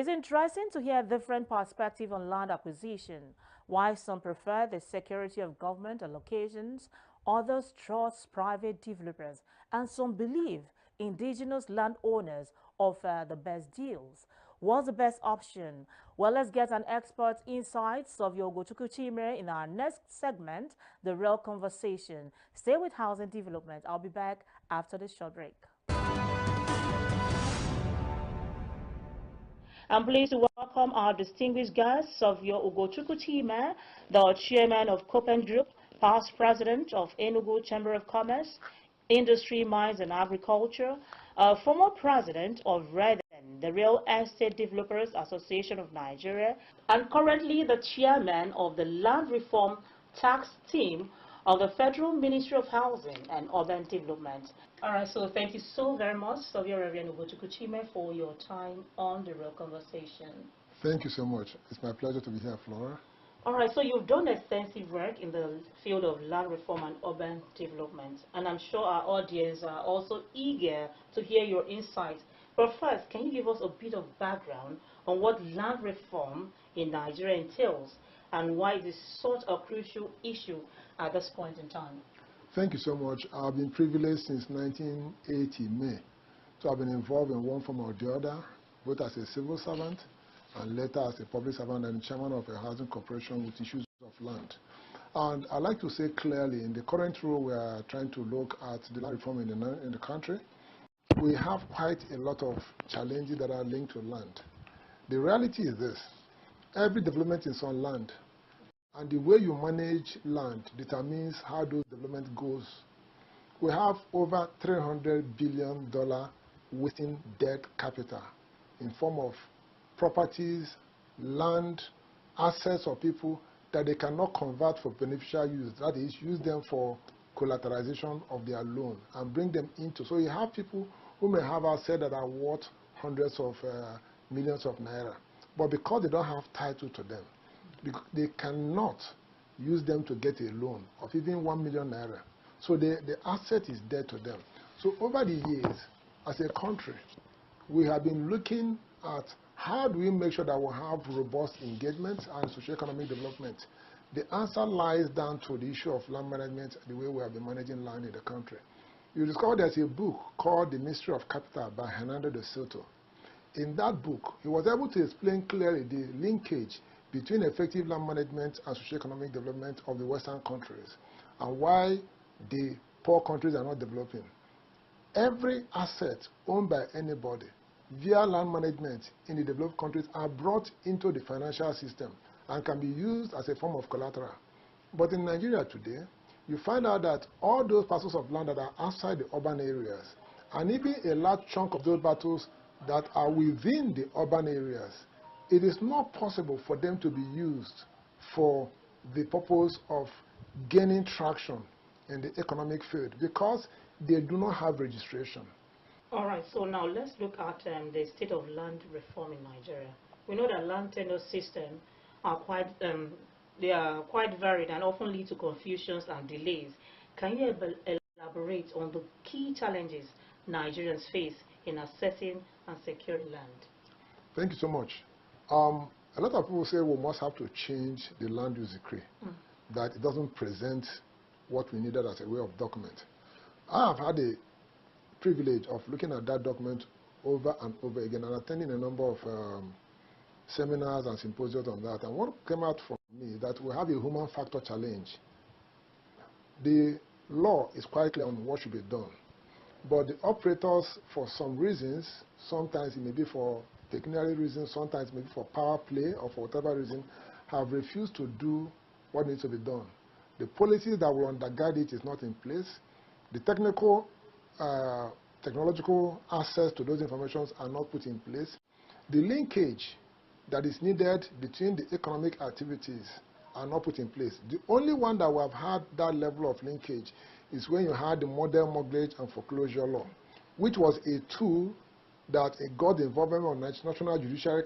It's interesting to hear different perspectives on land acquisition. Why some prefer the security of government allocations, others trust private developers, and some believe indigenous landowners offer the best deals. What's the best option? Well, let's get an expert's insights of Ugochukwu Chime in our next segment, The Real Conversation. Stay with Housing Development. I'll be back after this short break. I'm pleased to welcome our distinguished guests of your Ugochukwu Chime, the chairman of Copen Group, past president of Enugu Chamber of Commerce, Industry, Mines and Agriculture, former president of REDEN, the Real Estate Developers Association of Nigeria, and currently the chairman of the Land Reform Tax Team of the Federal Ministry of Housing and Urban Development. All right, so thank you so very much, Savio Reverend Ugochukwu Chime, for your time on The Real Conversation. Thank you so much. It's my pleasure to be here, Flora. All right, so you've done extensive work in the field of land reform and urban development, and I'm sure our audience are also eager to hear your insights. But first, can you give us a bit of background on what land reform in Nigeria entails and why it is such a crucial issue at this point in time? Thank you so much. I've been privileged since 1980 May to have been involved in one form or the other, both as a civil servant and later as a public servant and chairman of a housing corporation with issues of land. And I'd like to say clearly, in the current role we are trying to look at the land reform in the country, we have quite a lot of challenges that are linked to land. The reality is this: every development is on land, and the way you manage land determines how those development goes. We have over $300 billion within debt capital in form of properties, land, assets of people that they cannot convert for beneficial use. That is, use them for collateralization of their loan and bring them into. So you have people who may have assets that are worth hundreds of millions of naira, but because they don't have title to them, they cannot use them to get a loan of even 1 million naira. So the asset is dead to them. So over the years, as a country, we have been looking at how do we make sure that we have robust engagement and socio-economic development. The answer lies down to the issue of land management, the way we have been managing land in the country. You discover there's a book called The Mystery of Capital by Hernando de Soto. In that book, he was able to explain clearly the linkage between effective land management and socio-economic development of the Western countries and why the poor countries are not developing. Every asset owned by anybody via land management in the developed countries are brought into the financial system and can be used as a form of collateral. But in Nigeria today, you find out that all those parcels of land that are outside the urban areas, and even a large chunk of those parcels that are within the urban areas, it is not possible for them to be used for the purpose of gaining traction in the economic field because they do not have registration. All right, so now let's look at the state of land reform in Nigeria. We know that land tenure systems are quite varied and often lead to confusions and delays. Can you elaborate on the key challenges Nigerians face in accessing and securing land? Thank you so much. A lot of people say we must have to change the land use decree, that it doesn't present what we needed as a way of document. I have had a privilege of looking at that document over and over again and attending a number of seminars and symposiums on that. And what came out from me that we have a human factor challenge. The law is quite clear on what should be done, but the operators, for some reasons, sometimes it may be for pecuniary reasons, sometimes maybe for power play or for whatever reason, have refused to do what needs to be done. The policies that will undergird it is not in place. The technological access to those informations are not put in place. The linkage that is needed between the economic activities are not put in place. The only one that we have had that level of linkage is when you had the model mortgage and foreclosure law, which was a tool that got the involvement of National Judiciary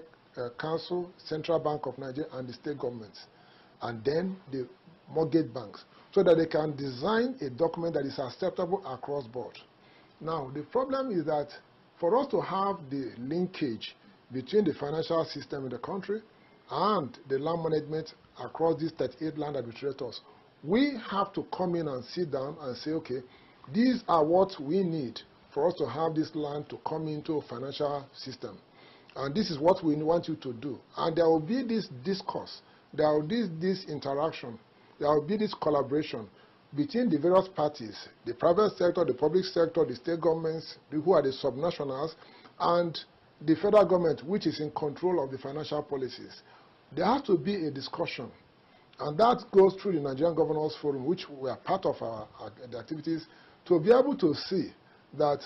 Council, Central Bank of Nigeria, and the state governments, and then the mortgage banks, so that they can design a document that is acceptable across board. Now, the problem is that for us to have the linkage between the financial system in the country and the land management across these 38 land administrators. We have to come in and sit down and say, okay, these are what we need for us to have this land to come into financial system. And this is what we want you to do. And there will be this discourse, there will be this interaction, there will be this collaboration between the various parties, the private sector, the public sector, the state governments, who are the subnationals, and the federal government, which is in control of the financial policies. There has to be a discussion. And that goes through the Nigerian Governors Forum, which we are part of the activities, to be able to see that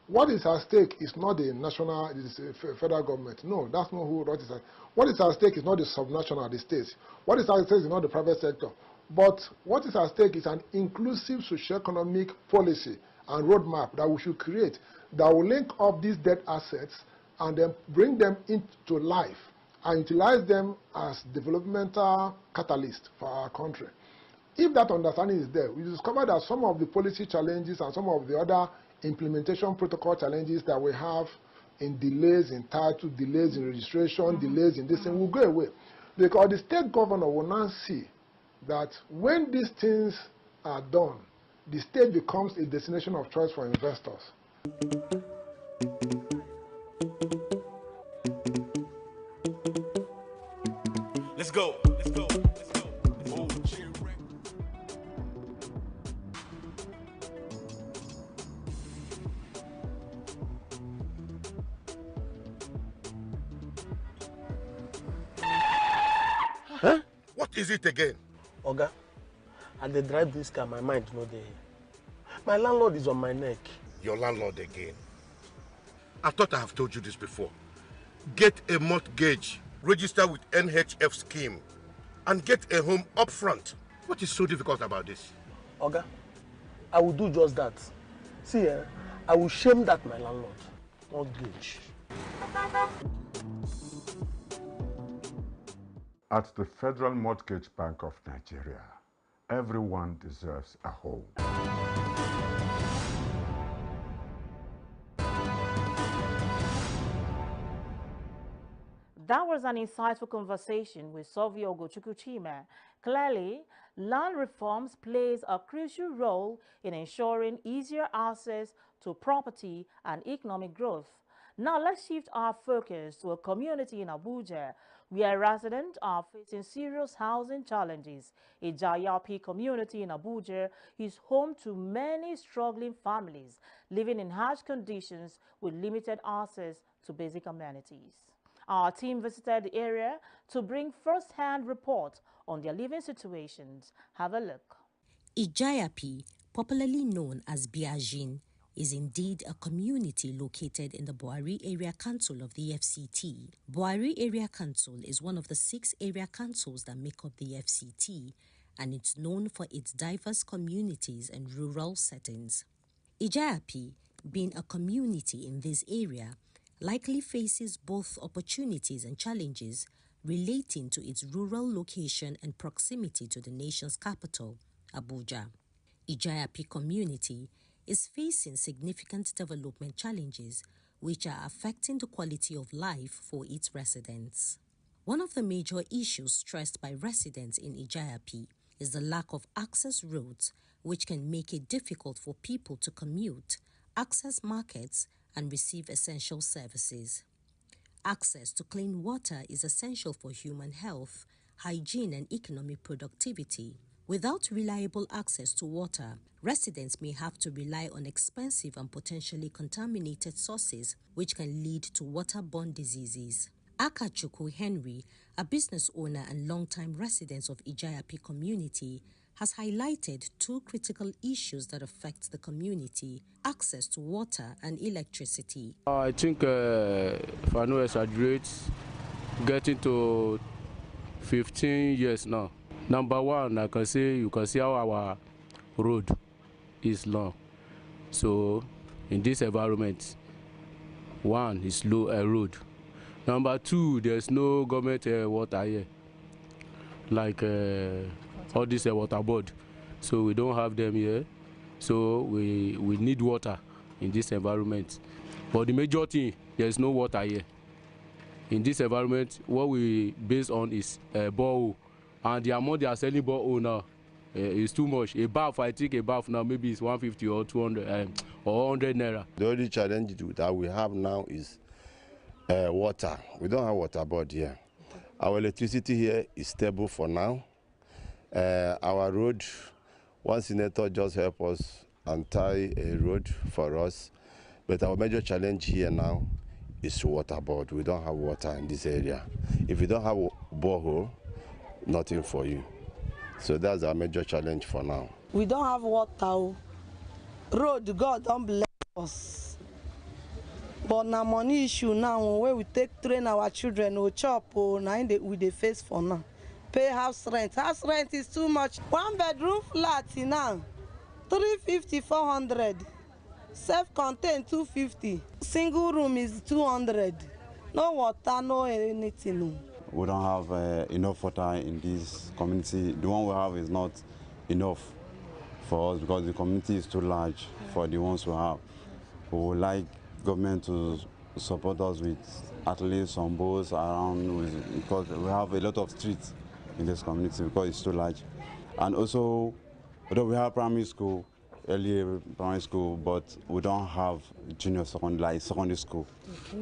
what is at stake is not the national, the federal government. No, that's not what is at stake. What is at stake is not the subnational, the states. What is at stake is not the private sector. But what is at stake is an inclusive socio-economic policy and roadmap that we should create that will link up these debt assets and then bring them into life and utilize them as developmental catalysts for our country. If that understanding is there, we discover that some of the policy challenges and some of the other implementation protocol challenges that we have in delays in title, delays in registration, delays in this thing will go away. Because the state governor will now see that when these things are done, the state becomes a destination of choice for investors. Let's go. Let's go. Let's go. Oh, huh? What is it again? Oga, and they drive this car, my mind no dey. My landlord is on my neck. Your landlord again? I thought I have told you this before. Get a mortgage, register with NHF scheme, and get a home up front. What is so difficult about this? Oga, I will do just that. See, I will shame that my landlord. Mortgage. At the Federal Mortgage Bank of Nigeria, everyone deserves a home. That was an insightful conversation with Sovio Ugochukwu Chima. Clearly, land reforms plays a crucial role in ensuring easier access to property and economic growth. Now let's shift our focus to a community in Abuja where residents are facing serious housing challenges. Ijayapi community in Abuja is home to many struggling families living in harsh conditions with limited access to basic amenities. Our team visited the area to bring first-hand reports on their living situations. Have a look. Ijayapi, popularly known as Biajin, is indeed a community located in the Buhari Area Council of the FCT. Buhari Area Council is one of the 6 area councils that make up the FCT, and it's known for its diverse communities and rural settings. Ijayapi, being a community in this area, likely faces both opportunities and challenges relating to its rural location and proximity to the nation's capital, Abuja. Ijayapi community is facing significant development challenges which are affecting the quality of life for its residents. One of the major issues stressed by residents in Ijayapi is the lack of access roads, which can make it difficult for people to commute, access markets, and receive essential services. Access to clean water is essential for human health, hygiene, and economic productivity. Without reliable access to water, residents may have to rely on expensive and potentially contaminated sources, which can lead to waterborne diseases. Akachukwu Henry, a business owner and longtime resident of Ijayapi community, has highlighted 2 critical issues that affect the community: access to water and electricity. I think, if I no exaggerate, getting to 15 years now. Number one, I can say you can see how our road is long. So in this environment, one is low road. Number two, there's no government water here, like all this water board. So we don't have them here. So we need water in this environment. But the major thing, there's no water here. In this environment, what we base on is borehole, and the amount they are selling borehole now is too much. A bath, I think a bath now maybe is 150 or 200 or 100 naira. The only challenge that we have now is water. We don't have water board here. Our electricity here is stable for now. Our road, one senator just helped us and tie a road for us. But our major challenge here now is water board. We don't have water in this area. If you don't have a borehole, nothing for you. So that's our major challenge for now. We don't have water. Road, God don't bless us. But now money issue now, where we train our children, we chop, we dey face for now. Pay house rent. House rent is too much. 1 bedroom flat now, 350, 400. Self-contained 250. Single room is 200. No water, no anything. We don't have enough water in this community. The one we have is not enough for us because the community is too large for the ones we have. We would like government to support us with at least some boats around because we have a lot of streets in this community because it's too large. And also, although we have primary school, early primary school, but we don't have junior secondary, like secondary school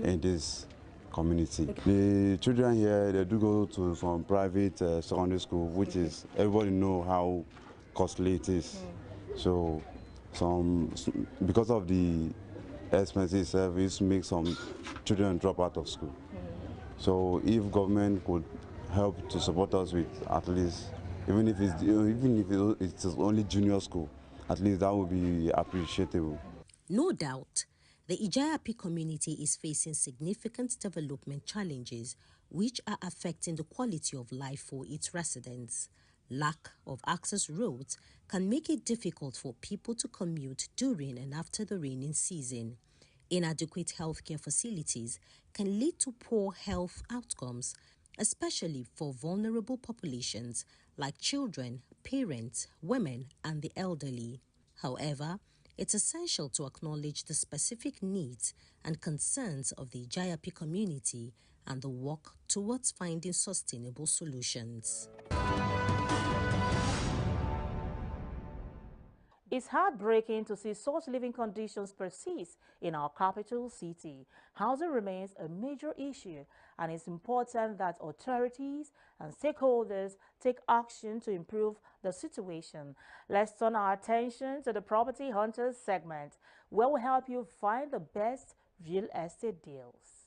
in this community. The children here, they do go to some private secondary school, which is, everybody know how costly it is. So because of the expenses service makes some children drop out of school. So if government could help to support us with at least, even if it's only junior school, at least that would be appreciable. No doubt, the Ijayapi community is facing significant development challenges which are affecting the quality of life for its residents. Lack of access roads can make it difficult for people to commute during and after the rainy season. Inadequate healthcare facilities can lead to poor health outcomes, especially for vulnerable populations like children, parents, women, and the elderly. However, it's essential to acknowledge the specific needs and concerns of the Ijayapi community and the work towards finding sustainable solutions. It's heartbreaking to see such living conditions persist in our capital city. Housing remains a major issue, and it's important that authorities and stakeholders take action to improve the situation. Let's turn our attention to the Property Hunters segment, where we'll help you find the best real estate deals.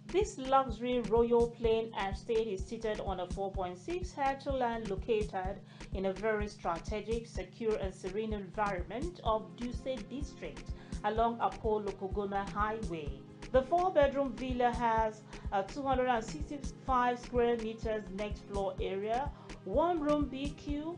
This luxury Royal Plain estate is seated on a 4.6 hectare land located in a very strategic, secure and serene environment of Dutse district along Apollo Kogoma Highway. The 4-bedroom villa has a 265 square meters net floor area, 1-room BQ,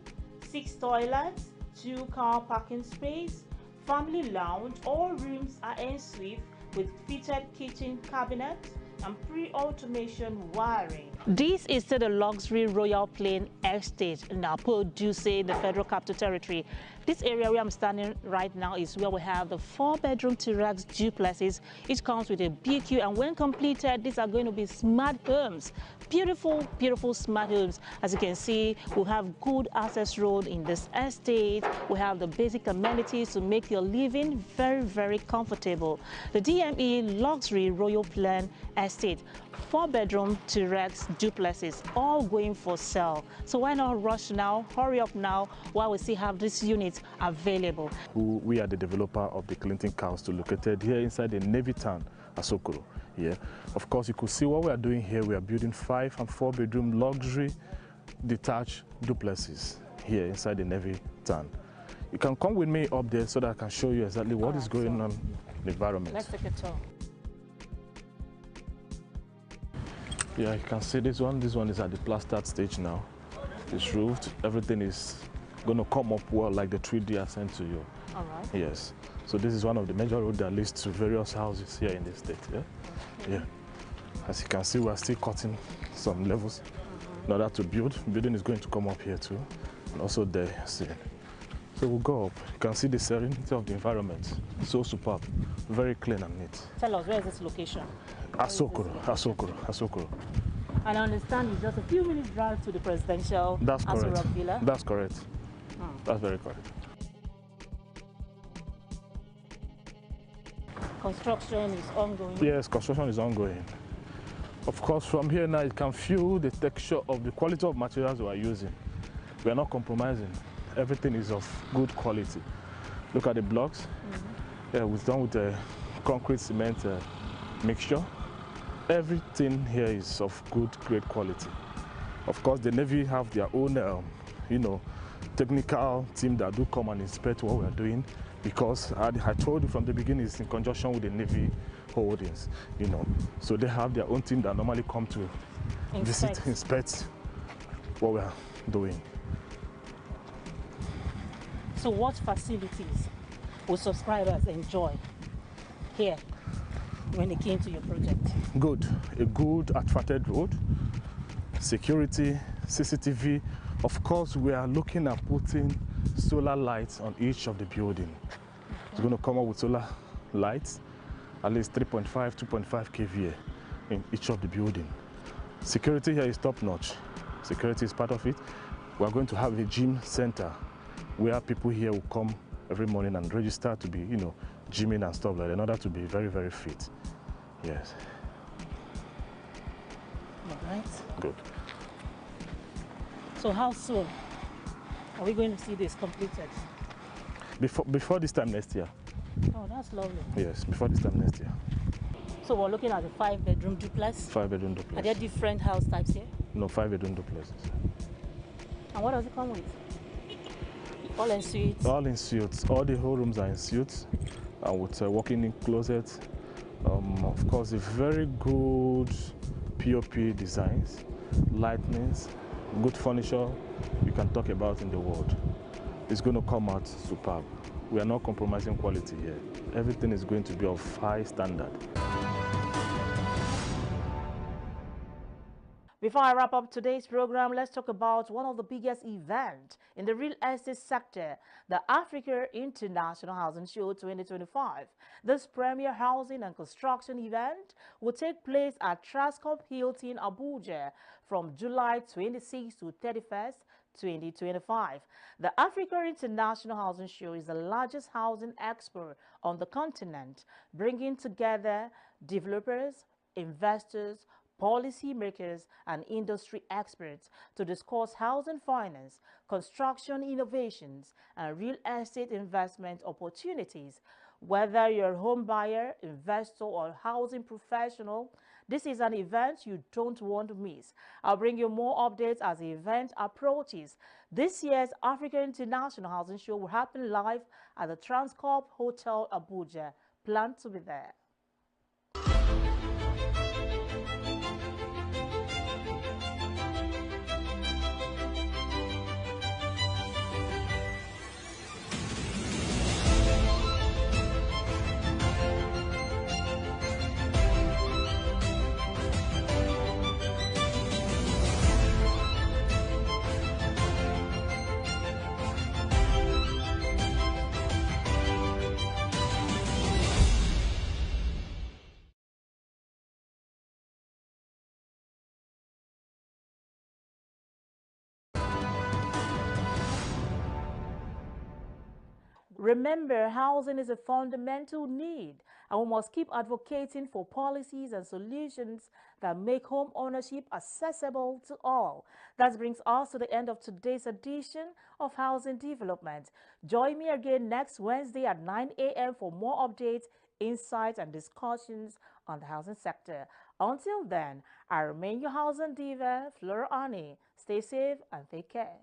6 toilets, 2-car parking space, family lounge. All rooms are en suite with fitted kitchen cabinets and pre-automation wiring. This is the luxury Royal Plain Estate in Apollo Dutse in the Federal Capital Territory. This area where I'm standing right now is where we have the 4-bedroom T-Rex duplexes. It comes with a BQ, and when completed, these are going to be smart homes. Beautiful, beautiful smart homes. As you can see, we have good access road in this estate. We have the basic amenities to make your living very, very comfortable. The DME Luxury Royal Plain Estate, 4-bedroom T-Rex duplexes, all going for sale. So why not rush now, hurry up now, while we still have these units available. We are the developer of the Clinton Castle, located here inside the Navy Town, Asokoro. Here, of course, you could see what we are doing here. We are building 5- and 4-bedroom luxury detached duplexes here inside the Navy Town. You can come with me up there so that I can show you exactly what is going on in the environment. Let's take a tour. Yeah, you can see this one. This one is at the plastered stage now. It's roofed. Everything is going to come up well, like the 3D I sent to you. All right. Yes. So this is one of the major roads that leads to various houses here in the state. Yeah. Okay. Yeah. As you can see, we are still cutting some levels in order to build. Building is going to come up here too, and also there. See. So we'll go up. You can see the serenity of the environment. So superb. Very clean and neat. Tell us, where is this location? Asokoro. And I understand it's just a few minutes drive to the presidential Aso Rock Villa. That's correct. That's very correct. Construction is ongoing. Yes, construction is ongoing. Of course, from here now, you can feel the texture of the quality of materials we are using. We are not compromising. Everything is of good quality. Look at the blocks. Yeah, we're done with the concrete cement mixture. Everything here is of good, great quality. Of course, the Navy have their own, technical team that do come and inspect what we are doing, because I told you from the beginning, it's in conjunction with the Navy holdings, So they have their own team that normally come to inspect what we are doing. So what facilities will subscribers enjoy here when they came to your project? Good. A good asphalted road, security, CCTV. Of course, we are looking at putting solar lights on each of the building. It's going to come up with solar lights, at least 3.5, 2.5 kVA in each of the building. Security here is top-notch. Security is part of it. We are going to have a gym center where people here will come every morning and register to be, gymming and stuff like that in order to be very, very fit. Yes. All right. Good. So how soon are we going to see this completed? Before this time next year. Oh, that's lovely. Yes, before this time next year. So we're looking at a 5-bedroom duplex? 5-bedroom duplex. Are there different house types here? No, 5-bedroom duplexes. And what does it come with? All in suites? All in suites. All the whole rooms are in suites, and with walking-in closets. Of course, a very good POP designs, lightnings, good furniture you can talk about in the world. It's going to come out superb. We are not compromising quality here. Everything is going to be of high standard. Before I wrap up today's program, let's talk about one of the biggest events in the real estate sector, the Africa International Housing Show 2025. This premier housing and construction event will take place at Transcorp Hilton, Abuja from July 26 to 31st, 2025. The Africa International Housing Show is the largest housing expo on the continent, bringing together developers, investors, policymakers, and industry experts to discuss housing finance, construction innovations, and real estate investment opportunities. Whether you're a home buyer, investor, or housing professional, this is an event you don't want to miss. I'll bring you more updates as the event approaches. This year's Africa International Housing Show will happen live at the Transcorp Hotel Abuja. Plan to be there. Remember, housing is a fundamental need, and we must keep advocating for policies and solutions that make home ownership accessible to all. That brings us to the end of today's edition of Housing Development. Join me again next Wednesday at 9 a.m. for more updates, insights, and discussions on the housing sector. Until then, I remain your housing diva, Flora Ani. Stay safe and take care.